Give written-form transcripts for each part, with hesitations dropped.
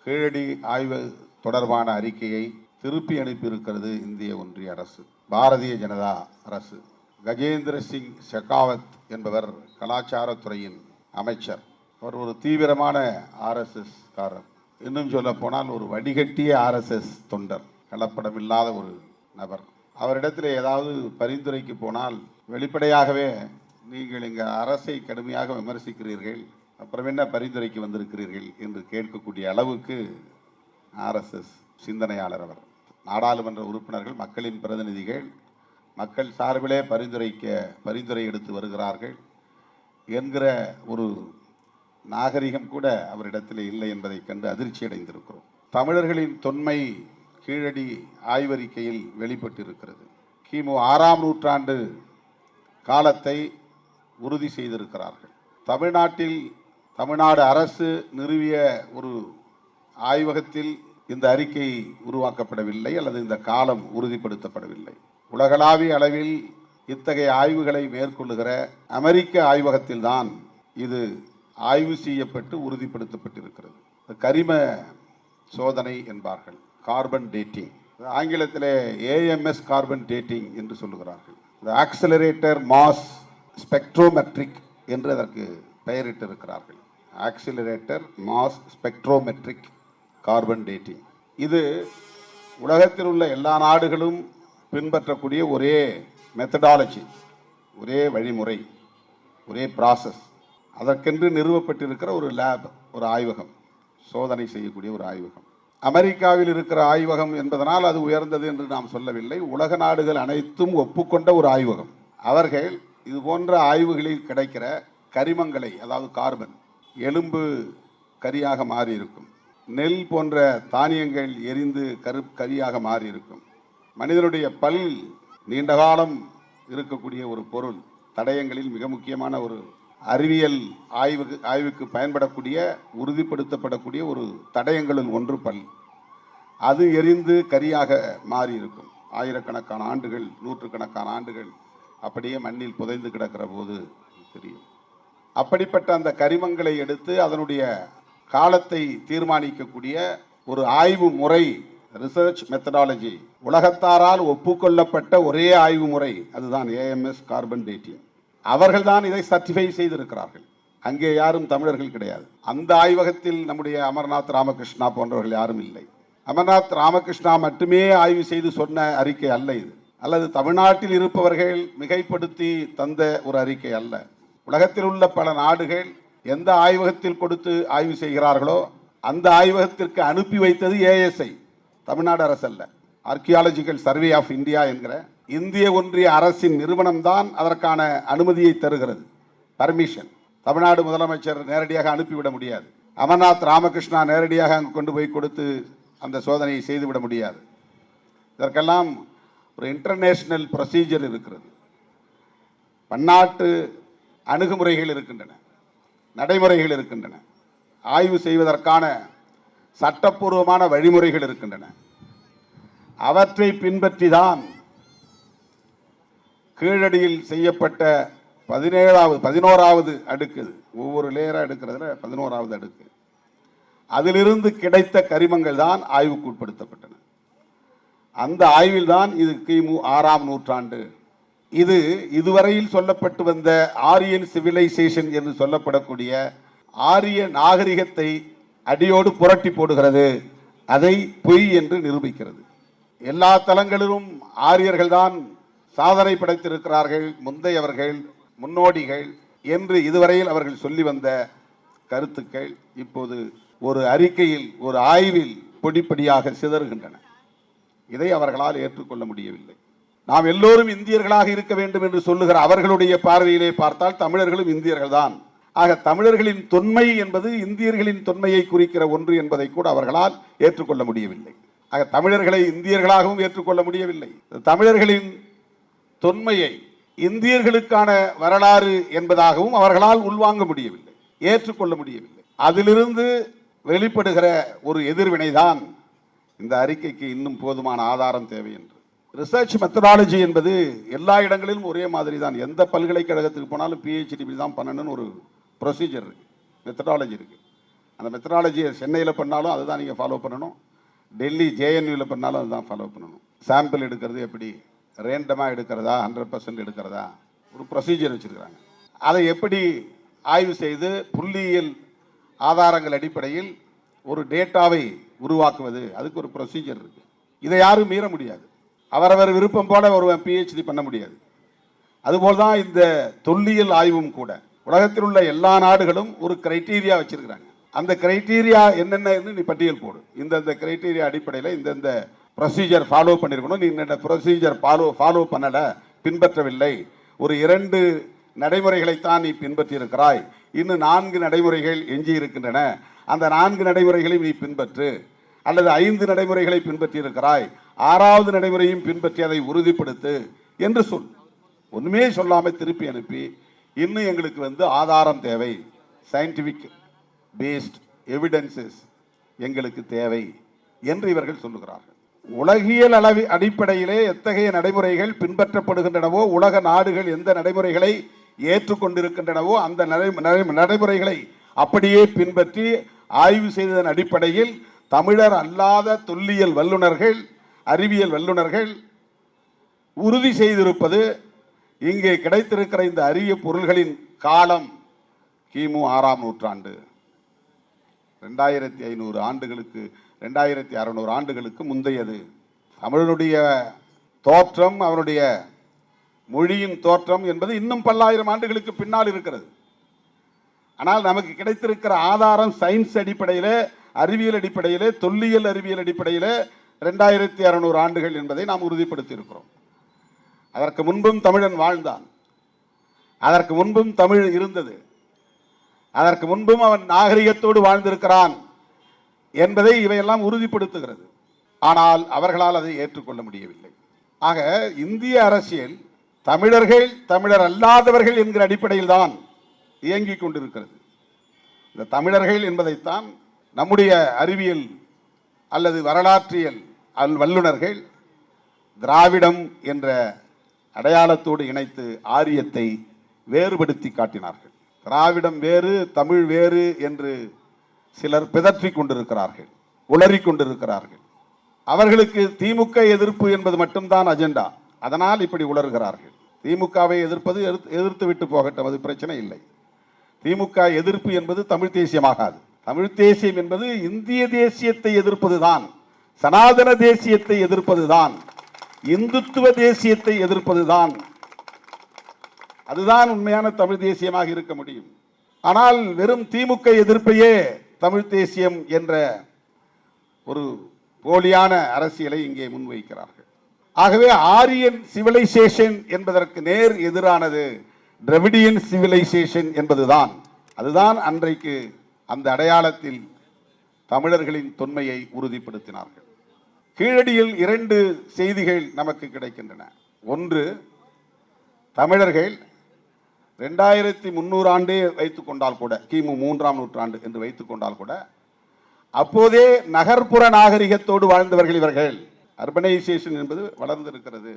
கீழடி ஆய்வு தொடர்பான அறிக்கையை திருப்பி அனுப்பியிருக்கிறது இந்திய ஒன்றிய அரசு. பாரதிய ஜனதா அரசு. கஜேந்திர சிங் ஷெகாவத் என்பவர் கலாச்சாரத்துறையின் அமைச்சர். அவர் ஒரு தீவிரமான ஆர்எஸ்எஸ் காரர். இன்னும் சொல்ல போனால் ஒரு வடிகட்டிய ஆர்எஸ்எஸ் தொண்டர், கலப்படமில்லாத ஒரு நபர். அவரிடத்தில் ஏதாவது பரிந்துரைக்கு போனால் வெளிப்படையாகவே நீங்கள் இங்கே அரசை கடுமையாக விமர்சிக்கிறீர்கள், அப்புறம் என்ன பரிந்துரைக்கு வந்திருக்கிறீர்கள் என்று கேட்கக்கூடிய அளவுக்கு ஆர்எஸ்எஸ் சிந்தனையாளர் அவர். நாடாளுமன்ற உறுப்பினர்கள் மக்களின் பிரதிநிதிகள், மக்கள் சார்பிலே பரிந்துரை எடுத்து வருகிறார்கள் என்கிற ஒரு நாகரிகம் கூட அவரிடத்தில் இல்லை என்பதை கண்டு அதிர்ச்சி அடைந்திருக்கிறோம். தமிழர்களின் தொன்மை கீழடி ஆய்வறிக்கையில் வெளிப்பட்டிருக்கிறது. கிமு 6ஆம் நூற்றாண்டு காலத்தை உறுதி செய்திருக்கிறார்கள். தமிழ்நாடு அரசு நிறுவிய ஒரு ஆய்வகத்தில் இந்த அறிக்கை உருவாக்கப்படவில்லை அல்லது இந்த காலம் உறுதிப்படுத்தப்படவில்லை. உலகளாவிய அளவில் இத்தகைய ஆய்வுகளை மேற்கொள்ளுகிற அமெரிக்க ஆய்வகத்தில் தான் இது ஆய்வு செய்யப்பட்டு உறுதிப்படுத்தப்பட்டிருக்கிறது. கரிம சோதனை என்பார்கள், கார்பன் டேட்டிங். ஆங்கிலத்தில் ஏஎம்எஸ் கார்பன் டேட்டிங் என்று சொல்லுகிறார்கள். ஆக்சிலரேட்டர் மாஸ் ஸ்பெக்ட்ரோமெட்ரிக் என்று அதற்கு பெயரிட்டிருக்கிறார்கள். Accelerator mass spectrometric carbon dating. இது உலகத்தில் உள்ள எல்லா நாடுகளும் பின்பற்றக்கூடிய ஒரே மெத்தடாலஜி, ஒரே வழிமுறை, ஒரே ப்ராசஸ். அதற்கென்று நிறுவப்பட்டிருக்கிற ஒரு லேப், ஒரு ஆய்வகம், சோதனை செய்யக்கூடிய ஒரு ஆய்வகம். அமெரிக்காவில் இருக்கிற ஆய்வகம் என்பதனால் அது உயர்ந்தது என்று நாம் சொல்லவில்லை. உலக நாடுகள் அனைத்தும் ஒப்புக்கொண்ட ஒரு ஆய்வகம். அவர்கள் இது போன்ற ஆய்வுகளில் கிடைக்கிற கரிமங்களை, அதாவது கார்பன், எலும்பு கரியாக மாறி இருக்கும், நெல் போன்ற தானியங்கள் எரிந்து கரியாக மாறி இருக்கும், மனிதனுடைய பல் நீண்ட காலம் இருக்கக்கூடிய ஒரு பொருள், தடயங்களில் மிக முக்கியமான ஒரு அறிவியல் ஆய்வுக்கு பயன்படக்கூடிய, உறுதிப்படுத்தப்படக்கூடிய ஒரு தடயங்களில் ஒன்று பல். அது எரிந்து கரியாக மாறி இருக்கும். ஆயிரக்கணக்கான ஆண்டுகள், நூற்றுக்கணக்கான ஆண்டுகள் அப்படியே மண்ணில் புதைந்து கிடக்கிற போது தெரியும். அப்படிப்பட்ட அந்த கரிமங்களை எடுத்து அதனுடைய காலத்தை தீர்மானிக்கக்கூடிய ஒரு ஆய்வு முறை, ரிசர்ச் மெத்தடாலஜி, உலகத்தாரால் ஒப்புக்கொள்ளப்பட்ட ஒரே ஆய்வு முறை அதுதான் ஏஎம்எஸ் கார்பன் டேட்டிங். அவர்கள் தான் இதை சர்டிஃபை செய்திருக்கிறார்கள். அங்கே யாரும் தமிழர்கள் கிடையாது. அந்த ஆய்வகத்தில் நம்முடைய அமர்நாத் ராமகிருஷ்ணா போன்றவர்கள் யாரும் இல்லை. அமர்நாத் ராமகிருஷ்ணா மட்டுமே ஆய்வு செய்து சொன்ன அறிக்கை அல்ல இது, அல்லது தமிழ்நாட்டில் இருப்பவர்கள் மிகைப்படுத்தி தந்த ஒரு அறிக்கை அல்ல. உலகத்தில் உள்ள பல நாடுகள் எந்த ஆய்வகத்தில் கொடுத்து ஆய்வு செய்கிறார்களோ அந்த ஆய்வகத்திற்கு அனுப்பி வைத்தது ஏஎஸ்ஐ, தமிழ்நாடு அரசு அல்ல. ஆர்கியாலஜிக்கல் சர்வே ஆஃப் இந்தியா என்கிற இந்திய ஒன்றிய அரசின் நிறுவனம் தான் அதற்கான அனுமதியை தருகிறது, பர்மிஷன். தமிழ்நாடு முதலமைச்சர் நேரடியாக அனுப்பிவிட முடியாது. அமர்நாத் ராமகிருஷ்ணா நேரடியாக அங்கு கொண்டு போய் கொடுத்து அந்த சோதனையை செய்துவிட முடியாது. இதற்கெல்லாம் ஒரு இன்டர்நேஷனல் ப்ரொசீஜர் இருக்கிறது, பன்னாட்டு அணுகுமுறைகள் இருக்கின்றன, நடைமுறைகள் இருக்கின்றன, ஆய்வு செய்வதற்கான சட்டப்பூர்வமான வழிமுறைகள் இருக்கின்றன. அவற்றை பின்பற்றி தான் கீழடியில் செய்யப்பட்ட 11வது அடுக்கு, ஒவ்வொரு லேயராக எடுக்கிறதுல 11வது அடுக்கு, அதிலிருந்து கிடைத்த கரிமங்கள் தான் ஆய்வுக்கு உட்படுத்தப்பட்டன. அந்த ஆய்வில் தான் இது கிமு 6ஆம் நூற்றாண்டு, இது இதுவரையில் சொல்லப்பட்டு வந்த ஆரியன் சிவிலைசேஷன் என்று சொல்லப்படக்கூடிய ஆரிய நாகரிகத்தை அடியோடு புரட்டி போடுகிறது, அதை பொய் என்று நிரூபிக்கிறது. எல்லா தலங்களிலும் ஆரியர்கள் தான் சாதனை படைத்திருக்கிறார்கள், முந்தையவர்கள், முன்னோடிகள் என்று இதுவரையில் அவர்கள் சொல்லி வந்த கருத்துக்கள் இப்போது ஒரு அறிக்கையில், ஒரு ஆய்வில் பொடிப்படியாக சிதறுகின்றன. இதை அவர்களால் ஏற்றுக்கொள்ள முடியவில்லை. நாம் எல்லோரும் இந்தியர்களாக இருக்க வேண்டும் என்று சொல்லுகிற அவர்களுடைய பார்வையிலே பார்த்தால் தமிழர்களும் இந்தியர்கள் தான். ஆக தமிழர்களின் தொன்மை என்பது இந்தியர்களின் தொன்மையை குறிக்கிற ஒன்று என்பதை கூட அவர்களால் ஏற்றுக்கொள்ள முடியவில்லை. ஆக தமிழர்களை இந்தியர்களாகவும் ஏற்றுக்கொள்ள முடியவில்லை. தமிழர்களின் தொன்மையை இந்தியர்களுக்கான வரலாறு என்பதாகவும் அவர்களால் உள்வாங்க முடியவில்லை, ஏற்றுக்கொள்ள முடியவில்லை. அதிலிருந்து வெளிப்படுகிற ஒரு எதிர்வினைதான் இந்த அறிக்கைக்கு இன்னும் போதுமான ஆதாரம் தேவை என்று. ரிசர்ச் மெத்தடாலஜி என்பது எல்லா இடங்களிலும் ஒரே மாதிரி தான். எந்த பல்கலைக்கழகத்துக்கு போனாலும் PhD தான் பண்ணணும்னு ஒரு ப்ரொசீஜர் இருக்கு, மெத்தடாலஜி இருக்கு. அந்த மெத்தடாலஜியை சென்னையில் பண்ணாலும் அதுதான் நீங்கள் ஃபாலோ பண்ணணும், டெல்லி ஜேஎன்யூவில் பண்ணாலும் அதுதான் ஃபாலோ பண்ணணும். சாம்பிள் எடுக்கிறது எப்படி, ரேண்டமாக எடுக்கிறதா 100% எடுக்கிறதா, ஒரு ப்ரொசீஜர் வச்சுருக்கிறாங்க. அதை எப்படி ஆய்வு செய்து புள்ளியியல் ஆதாரங்கள் அடிப்படையில் ஒரு டேட்டாவை உருவாக்குவது, அதுக்கு ஒரு ப்ரொசீஜர் இருக்குது. இதை யாரும் மீற முடியாது. அவரவர் விருப்பம் போல ஒரு PhD பண்ண முடியாது. அதுபோல் தான் இந்த தொல்லியல் ஆய்வும் கூட. உலகத்தில் உள்ள எல்லா நாடுகளும் ஒரு கிரைட்டீரியா வச்சிருக்கிறாங்க. அந்த கிரைட்டீரியா என்னென்ன நீ பட்டியல் போடு. இந்த கிரைட்டீரியா அடிப்படையில் இந்த ப்ரொசீஜர் ஃபாலோ பண்ணியிருக்கணும், நீ இந்த ப்ரொசீஜர் ஃபாலோ பண்ணலை, பின்பற்றவில்லை, ஒரு 2 நடைமுறைகளைத்தான் நீ பின்பற்றி இருக்கிறாய், இன்னும் 4 நடைமுறைகள் எஞ்சி இருக்கின்றன, அந்த 4 நடைமுறைகளை நீ பின்பற்று, அல்லது 5 நடைமுறைகளை பின்பற்றி இருக்கிறாய், 6வது நடைமுறையும் பின்பற்றி அதை உறுதிப்படுத்து என்று சொல். ஒன்றுமே சொல்லாமல் திருப்பி அனுப்பி இன்னும் எங்களுக்கு ஆதாரம் தேவை, சயின்டிஃபிக் பேஸ்ட் எவிடன்சஸ் எங்களுக்கு தேவை என்று இவர்கள் சொல்லுகிறார்கள். உலகியல் அடிப்படையிலே எத்தகைய நடைமுறைகள் பின்பற்றப்படுகின்றனவோ, உலக நாடுகள் எந்த நடைமுறைகளை ஏற்றுக்கொண்டிருக்கின்றனவோ அந்த நடைமுறைகளை அப்படியே பின்பற்றி ஆய்வு செய்ததன் அடிப்படையில் தமிழர் அல்லாத தொல்லியல் வல்லுநர்கள், அறிவியல் வல்லுநர்கள் உறுதி செய்திருப்பது இங்கே கிடைத்திருக்கிற இந்த அரிய பொருள்களின் காலம் கிமு 6ஆம் நூற்றாண்டு, 2500 ஆண்டுகளுக்கு 2600 ஆண்டுகளுக்கு முந்தையது. தமிழனுடைய தோற்றம், அவனுடைய மொழியின் தோற்றம் என்பது இன்னும் பல்லாயிரம் ஆண்டுகளுக்கு பின்னால் இருக்கிறது. ஆனால் நமக்கு கிடைத்திருக்கிற ஆதாரம் சயின்ஸ் அடிப்படையில், அறிவியல் அடிப்படையில், தொல்லியல் அறிவியல் அடிப்படையில் 2600 ஆண்டுகள் என்பதை நாம் உறுதிப்படுத்தி இருக்கிறோம். அதற்கு முன்பும் தமிழன் வாழ்ந்தான், அதற்கு முன்பும் தமிழ் இருந்தது, அதற்கு முன்பும் அவன் நாகரிகத்தோடு வாழ்ந்திருக்கிறான் என்பதை இவையெல்லாம் உறுதிப்படுத்துகிறது. ஆனால் அவர்களால் அதை ஏற்றுக்கொள்ள முடியவில்லை. ஆக இந்திய அரசியல் தமிழர்கள் தமிழர் அல்லாதவர்கள் என்கிற அடிப்படையில் தான் இயங்கிக் கொண்டிருக்கிறது. இந்த தமிழர்கள் என்பதைத்தான் நம்முடைய அறிவியல் அல்லது வரலாற்றியல் வல்லுநர்கள் திராவிடம் என்ற அடையாளத்தோடு இணைத்து ஆரியத்தை வேறுபடுத்தி காட்டினார்கள். திராவிடம் வேறு, தமிழ் வேறு என்று சிலர் பிதற்றிக் கொண்டிருக்கிறார்கள், உளறிக் கொண்டிருக்கிறார்கள். அவர்களுக்கு திமுக எதிர்ப்பு என்பது மட்டும்தான் அஜெண்டா. அதனால் இப்படி உளறுகிறார்கள். திமுகவை எதிர்த்து விட்டு போகட்டும், அது பிரச்சனை இல்லை. திமுக எதிர்ப்பு என்பது தமிழ் தேசியமாகாது. தமிழ் தேசியம் என்பது இந்திய தேசியத்தை எதிர்ப்பதுதான், சனாதன தேசியத்தை எதிர்ப்பதுதான், இந்துத்துவ தேசியத்தை எதிர்ப்பதுதான். அதுதான் உண்மையான தமிழ் தேசியமாக இருக்க முடியும். ஆனால் வெறும் திமுக எதிர்ப்பையே தமிழ் தேசியம் என்ற ஒரு போலியான அரசியலை இங்கே முன்வைக்கிறார்கள். ஆகவே ஆரியன் சிவிலைசேஷன் என்பதற்கு நேர் எதிரானது திராவிடியன் சிவிலைசேஷன் என்பதுதான். அதுதான் அன்றைக்கு அந்த அடையாளத்தில் தமிழர்களின் தொன்மையை உறுதிப்படுத்தினார்கள். கீழடியில் 2 செய்திகள் நமக்கு கிடைக்கின்றன. ஒன்று, தமிழர்கள் 2300 ஆண்டே வைத்துக் கொண்டால் கூட, கிமு 3ஆம் நூற்றாண்டு என்று வைத்துக் கொண்டால் கூட, அப்போதே நகர்ப்புற நாகரிகத்தோடு வாழ்ந்தவர்கள் இவர்கள். அர்பனைசேஷன் என்பது வளர்ந்திருக்கிறது.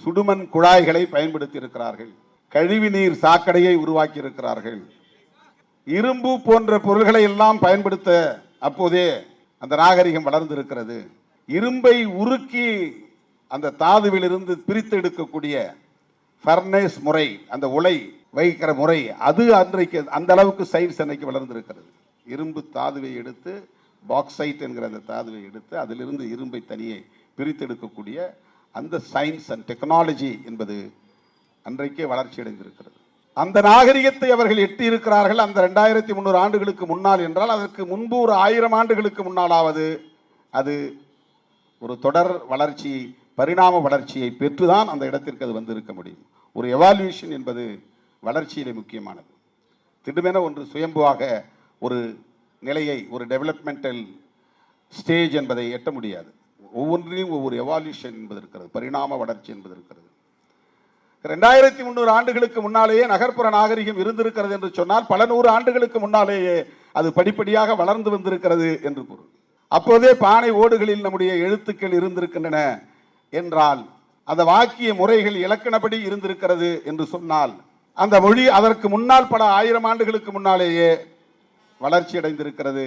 சுடுமண் குழாய்களை பயன்படுத்தி இருக்கிறார்கள், கழிவு நீர் சாக்கடையை உருவாக்கி இருக்கிறார்கள், இரும்பு போன்ற பொருள்களை எல்லாம் பயன்படுத்த அப்போதே அந்த நாகரிகம் வளர்ந்திருக்கிறது. இரும்பை உருக்கி அந்த தாதுவிலிருந்து பிரித்து எடுக்கக்கூடிய ஃபர்னேஸ் முறை, அந்த உலை வைக்கிற முறை, அது அன்றைக்கு அந்த அளவுக்கு சயின்ஸ் அன்றைக்கு வளர்ந்திருக்கிறது. இரும்பு தாதுவை எடுத்து, பாக்சைட் என்கிற அந்த தாதுவை எடுத்து அதிலிருந்து இரும்பை தனியே பிரித்தெடுக்கக்கூடிய அந்த சயின்ஸ் அண்ட் டெக்னாலஜி என்பது அன்றைக்கே வளர்ச்சி அடைந்திருக்கிறது. அந்த நாகரிகத்தை அவர்கள் எட்டி இருக்கிறார்கள். அந்த 2300 ஆண்டுகளுக்கு முன்னால் என்றால் அதற்கு முன்பு ஒரு 1000 ஆண்டுகளுக்கு முன்னாலாவது அது ஒரு தொடர் வளர்ச்சி, பரிணாம வளர்ச்சியை பெற்றுதான் அந்த இடத்திற்கு அது வந்திருக்க முடியும். ஒரு எவால்யூஷன் என்பது வளர்ச்சியிலே முக்கியமானது. திடமென ஒன்று சுயம்புவாக ஒரு நிலையை, ஒரு டெவலப்மெண்டல் ஸ்டேஜ் என்பதை எட்ட முடியாது. ஒவ்வொன்றிலும் ஒவ்வொரு எவால்யூஷன் என்பது இருக்கிறது, பரிணாம வளர்ச்சி என்பது இருக்கிறது. 2300 ஆண்டுகளுக்கு முன்னாலேயே நகர்ப்புற நாகரிகம் இருந்திருக்கிறது என்று சொன்னால் பல 100 ஆண்டுகளுக்கு முன்னாலேயே அது படிப்படியாக வளர்ந்து வந்திருக்கிறது என்று பொருள். அப்போதே பானை ஓடுகளில் நம்முடைய எழுத்துக்கள் இருந்திருக்கின்றன என்றால், அந்த வாக்கிய முறைகள் இலக்கணப்படி இருந்திருக்கிறது என்று சொன்னால், அந்த மொழி அதற்கு முன்னால் பல 1000 ஆண்டுகளுக்கு முன்னாலேயே வளர்ச்சி அடைந்திருக்கிறது,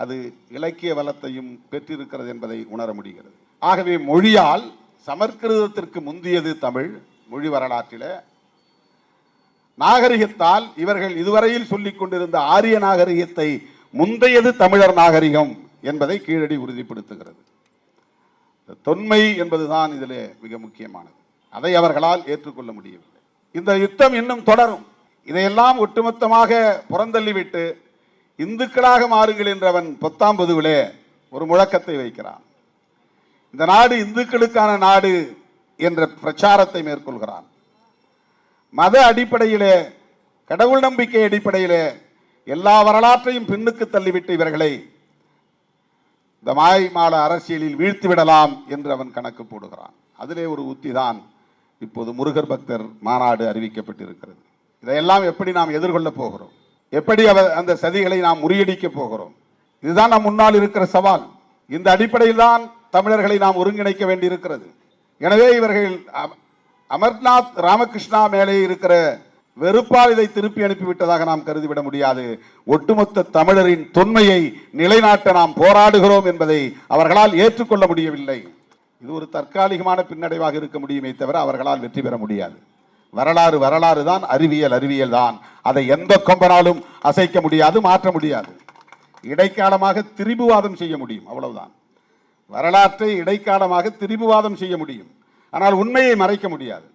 அது இலக்கிய வளத்தையும் பெற்றிருக்கிறது என்பதை உணர முடிகிறது. ஆகவே மொழியால் சமஸ்கிருதத்திற்கு முந்தியது தமிழ் மொழி வரலாற்றில. நாகரிகத்தால் இவர்கள் இதுவரையில் சொல்லிக் கொண்டிருந்த ஆரிய நாகரிகத்தை முந்தையது தமிழர் நாகரிகம் என்பதை கீழடி உறுதிப்படுத்துகிறது. தொன்மை என்பதுதான் இதிலே மிக முக்கியமானது. அதை அவர்களால் ஏற்றுக்கொள்ள முடியவில்லை. இந்த யுத்தம் இன்னும் தொடரும். இதையெல்லாம் ஒட்டுமொத்தமாக புறந்தள்ளிவிட்டு இந்துக்களாக மாறுங்கள் என்றவன் 19 ஒரு முழக்கத்தை வைக்கிறான். இந்த நாடு இந்துக்களுக்கான நாடு என்ற பிரச்சாரத்தை மேற்கொள்கிறான். மத அடிப்படையிலே, கடவுள் நம்பிக்கை அடிப்படையிலே எல்லா வரலாற்றையும் பின்னுக்கு தள்ளிவிட்டு இவர்களை இந்த மாய்மால அரசியலில் வீழ்த்திவிடலாம் என்று அவன் கணக்கு போடுகிறான். அதிலே ஒரு உத்திதான் இப்போது முருகர் பக்தர் மாநாடு அறிவிக்கப்பட்டிருக்கிறது. இதையெல்லாம் எப்படி நாம் எதிர்கொள்ள போகிறோம், எப்படி அந்த சதிகளை நாம் முறியடிக்க போகிறோம், இதுதான் நம் முன்னால் இருக்கிற சவால். இந்த அடிப்படையில் தான் தமிழர்களை நாம் ஒருங்கிணைக்க வேண்டியிருக்கிறது. எனவே இவர்கள் அமர்நாத் ராமகிருஷ்ணா மேலே இருக்கிற வெறுப்பால் இதை திருப்பி அனுப்பிவிட்டதாக நாம் கருதிவிட முடியாது. ஒட்டுமொத்த தமிழரின் தொன்மையை நிலைநாட்ட நாம் போராடுகிறோம் என்பதை அவர்களால் ஏற்றுக்கொள்ள முடியவில்லை. இது ஒரு தற்காலிகமான பின்னடைவாக இருக்க முடியுமே தவிர அவர்களால் வெற்றி பெற முடியாது. வரலாறு வரலாறு தான், அறிவியல் அறிவியல் தான். அதை எந்த கொம்பனாலும் அசைக்க முடியாது, மாற்ற முடியாது. இடைக்காலமாக திரிபுவாதம் செய்ய முடியும், அவ்வளவுதான். வரலாற்றை இடைக்காலமாக திரிபுவாதம் செய்ய முடியும், ஆனால் உண்மையை மறைக்க முடியாது.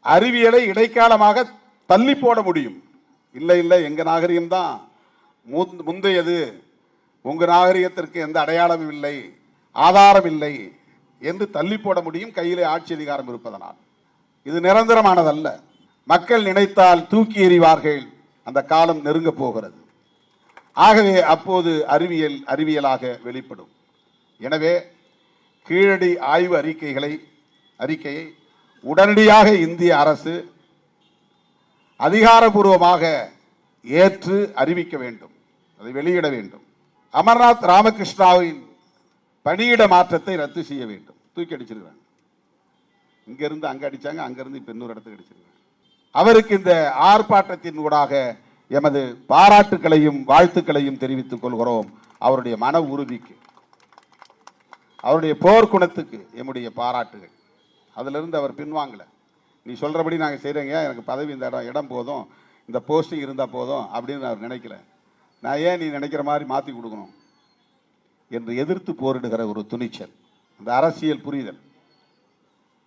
அறிவியலை இடைக்காலமாக தள்ளி போட முடியும். இல்லை இல்லை, எங்க நாகரிகம் தான் முந்தையது, உங்க நாகரிகத்திற்கு எந்த அடையாளமும் இல்லை, ஆதாரம் இல்லை என்று தள்ளி போட முடியும், கையிலே ஆட்சி அதிகாரம் இருப்பதனால். இது நிரந்தரமானதல்ல. மக்கள் நினைத்தால் தூக்கி எறிவார்கள். அந்த காலம் நெருங்க போகிறது. ஆகவே அப்போது அறிவியல் அறிவியலாக வெளிப்படும். எனவே கீழடி ஆய்வு அறிக்கையை உடனடியாக இந்திய அரசு அதிகாரபூர்வமாக ஏற்று அறிவிக்க வேண்டும், அதை வெளியிட வேண்டும். அமர்நாத் ராமகிருஷ்ணாவின் பணியிட மாற்றத்தை ரத்து செய்ய வேண்டும். தூக்கி அடிச்சிருக்காங்க. இங்கிருந்து அங்க அடிச்சாங்க, அங்கிருந்து இப்ப இன்னொரு இடத்துக்கு அடிச்சிருக்காங்க. அவருக்கு இந்த ஆர்ப்பாட்டத்தின் ஊடாக எமது பாராட்டுக்களையும் வாழ்த்துக்களையும் தெரிவித்துக் கொள்கிறோம். அவருடைய மன உறுதிக்கு, அவருடைய போர்க்குணத்துக்கு எம்முடைய பாராட்டுகள். அதிலிருந்து அவர் பின்வாங்கல. நீ சொல்றபடி நாங்கள் செய்கிறேங்க, எனக்கு பதவி இந்த இடம் போதும், இந்த போஸ்டிங் இருந்தால் போதும் அப்படின்னு அவர் நினைக்கல. நான் ஏன் நீ நினைக்கிற மாதிரி மாற்றி கொடுக்கணும் என்று எதிர்த்து போரிடுகிற ஒரு துணிச்சல், அந்த அரசியல் புரிதல்,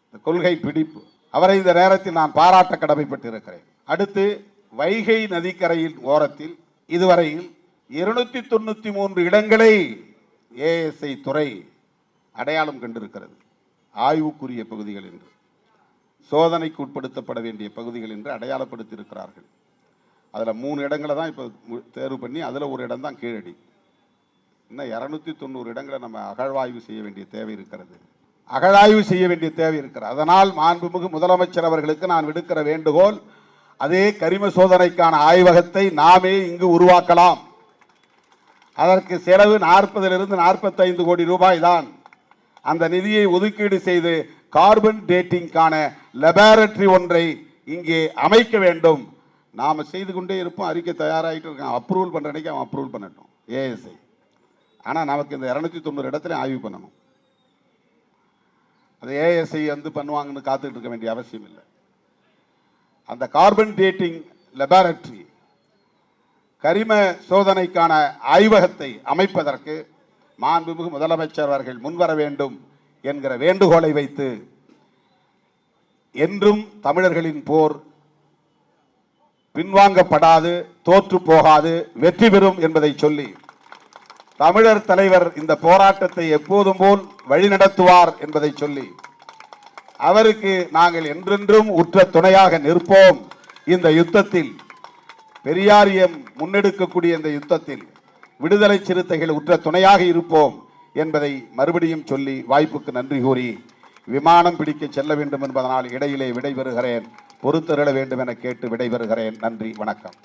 இந்த கொள்கை பிடிப்பு, அவரை இந்த நேரத்தில் நான் பாராட்ட கடமைப்பட்டு இருக்கிறேன். அடுத்து வைகை நதிக்கரையின் ஓரத்தில் இதுவரையில் 293 இடங்களை ஏஎஸ்ஐ துறை அடையாளம் கண்டிருக்கிறது. ஆய்வுக்குரிய பகுதிகள் என்று, சோதனைக்கு உட்படுத்தப்பட வேண்டிய பகுதிகள் என்று அடையாளப்படுத்தி இருக்கிறார்கள். அதில் 3 இடங்களை தான் இப்போ தேர்வு பண்ணி, அதில் ஒரு இடம் தான் கீழடி. இன்னும் 290 இடங்களை நம்ம அகழ்வாய்வு செய்ய வேண்டிய தேவை இருக்கிறது. அதனால் மாண்புமிகு முதலமைச்சர் அவர்களுக்கு நான் விடுக்கிற வேண்டுகோள், அதே கரிம சோதனைக்கான ஆய்வகத்தை நாமே இங்கு உருவாக்கலாம். அதற்கு செலவு 40 - 45 கோடி ரூபாய் தான். அந்த நிதியை ஒதுக்கீடு செய்து கார்பன் டேட்டிங்கான லெபார்டரி ஒன்றை இங்கே அமைக்க வேண்டும். நாம் செய்து கொண்டே இருப்போம். அறிக்கை தயாராகிட்டு இருக்கான். அப்ரூவல் பண்ணுற அன்றைக்கி அவன் அப்ரூவல் பண்ணட்டும் ஏஎஸ்ஐ. ஆனால் நமக்கு இந்த 290 இடத்துல ஆய்வு பண்ணணும். அது ஏஎஸ்ஐ பண்ணுவாங்கன்னு காத்துக்கிட்டு இருக்க வேண்டிய அவசியம் இல்லை. அந்த கார்பன் டேட்டிங் லெபார்டரி, கரிம சோதனைக்கான ஆய்வகத்தை அமைப்பதற்கு மாண்புமிகு முதலமைச்சர் அவர்கள் முன்வர வேண்டும் என்கிற வேண்டுகோளை வைத்து, என்றும் தமிழர்களின் போர் பின்வாங்கப்படாது, தோற்று போகாது, வெற்றி பெறும் என்பதை சொல்லி, தமிழர் தலைவர் இந்த போராட்டத்தை எப்போதும் போல் வழிநடத்துவார் என்பதை சொல்லி, அவருக்கு நாங்கள் என்றென்றும் உற்ற துணையாக நிற்போம். இந்த யுத்தத்தில், பெரியாரியம் முன்னெடுக்கக்கூடிய இந்த யுத்தத்தில் விடுதலை சிறுத்தைகள் உற்ற துணையாக இருப்போம் என்பதை மறுபடியும் சொல்லி வாய்ப்புக்கு நன்றி கூறி, விமானம் பிடிக்க செல்ல வேண்டும் என்பதனால் இடையிலே விடைபெறுகிறேன். பொறுத்தருள வேண்டும் என கேட்டு விடைபெறுகிறேன். நன்றி, வணக்கம்.